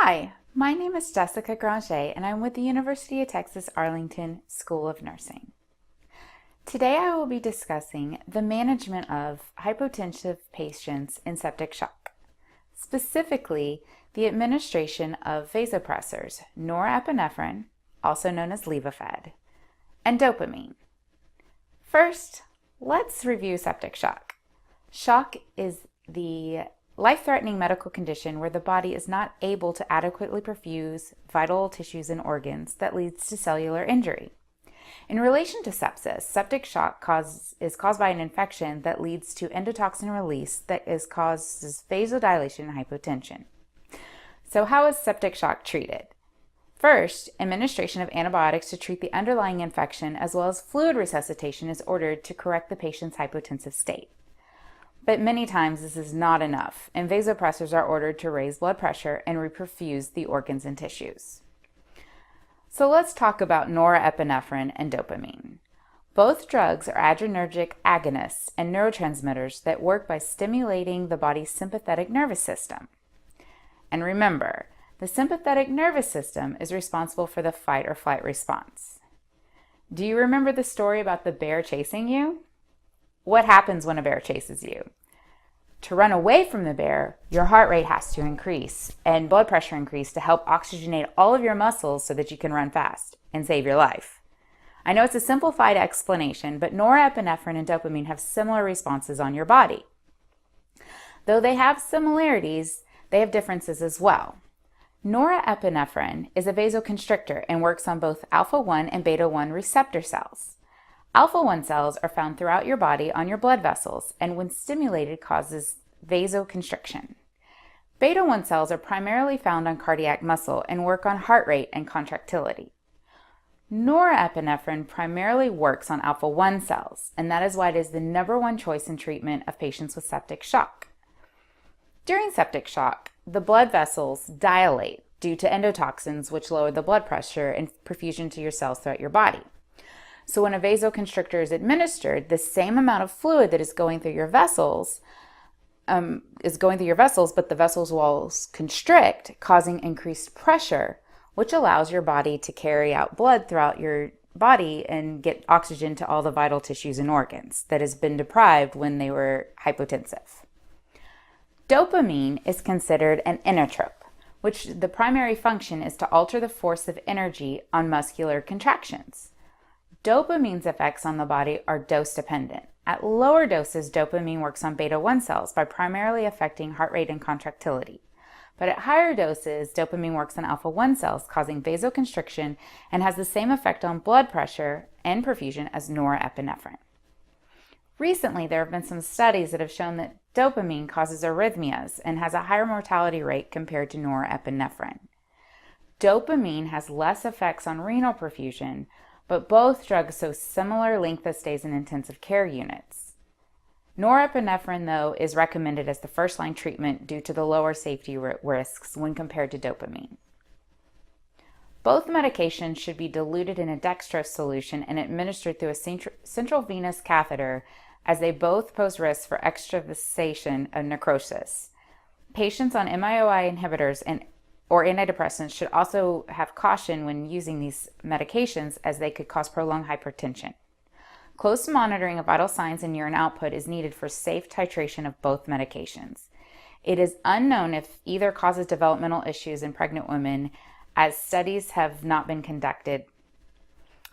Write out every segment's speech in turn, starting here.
Hi, my name is Jessica Granger and I'm with the University of Texas Arlington School of Nursing. Today I will be discussing the management of hypotensive patients in septic shock, specifically the administration of vasopressors, norepinephrine, also known as Levophed, and dopamine. First, let's review septic shock. Shock is the life-threatening medical condition where the body is not able to adequately perfuse vital tissues and organs that leads to cellular injury. In relation to sepsis, septic shock is caused by an infection that leads to endotoxin release that causes vasodilation and hypotension. So how is septic shock treated? First, administration of antibiotics to treat the underlying infection as well as fluid resuscitation is ordered to correct the patient's hypotensive state. But many times this is not enough, and vasopressors are ordered to raise blood pressure and reperfuse the organs and tissues. So let's talk about norepinephrine and dopamine. Both drugs are adrenergic agonists and neurotransmitters that work by stimulating the body's sympathetic nervous system. And remember, the sympathetic nervous system is responsible for the fight or flight response. Do you remember the story about the bear chasing you? What happens when a bear chases you? To run away from the bear, your heart rate has to increase and blood pressure increase to help oxygenate all of your muscles so that you can run fast and save your life. I know it's a simplified explanation, but norepinephrine and dopamine have similar responses on your body. Though they have similarities, they have differences as well. Norepinephrine is a vasoconstrictor and works on both alpha-1 and beta-1 receptor cells. Alpha-1 cells are found throughout your body on your blood vessels and when stimulated causes vasoconstriction. Beta-1 cells are primarily found on cardiac muscle and work on heart rate and contractility. Norepinephrine primarily works on alpha-1 cells, and that is why it is the #1 choice in treatment of patients with septic shock. During septic shock, the blood vessels dilate due to endotoxins which lower the blood pressure and perfusion to your cells throughout your body. So when a vasoconstrictor is administered, the same amount of fluid that is going through your vessels but the vessels walls constrict, causing increased pressure, which allows your body to carry out blood throughout your body and get oxygen to all the vital tissues and organs that has been deprived when they were hypotensive. Dopamine is considered an inotrope, which the primary function is to alter the force of energy on muscular contractions. Dopamine's effects on the body are dose-dependent. At lower doses, dopamine works on beta-1 cells by primarily affecting heart rate and contractility. But at higher doses, dopamine works on alpha-1 cells, causing vasoconstriction and has the same effect on blood pressure and perfusion as norepinephrine. Recently, there have been some studies that have shown that dopamine causes arrhythmias and has a higher mortality rate compared to norepinephrine. Dopamine has less effects on renal perfusion, but both drugs show similar length of stays in intensive care units. Norepinephrine, though, is recommended as the first-line treatment due to the lower safety risks when compared to dopamine. Both medications should be diluted in a dextrose solution and administered through a central venous catheter, as they both pose risks for extravasation of necrosis. Patients on MIOI inhibitors or antidepressants should also have caution when using these medications, as they could cause prolonged hypertension. Close monitoring of vital signs and urine output is needed for safe titration of both medications. It is unknown if either causes developmental issues in pregnant women, as studies have not been conducted.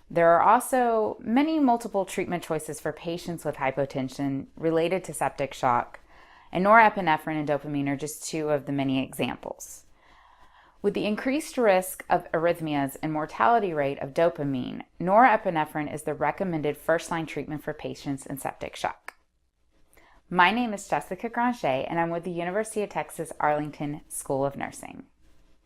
There are also many multiple treatment choices for patients with hypotension related to septic shock, and norepinephrine and dopamine are just two of the many examples. With the increased risk of arrhythmias and mortality rate of dopamine, norepinephrine is the recommended first-line treatment for patients in septic shock. My name is Jessica Granger, and I'm with the University of Texas Arlington School of Nursing.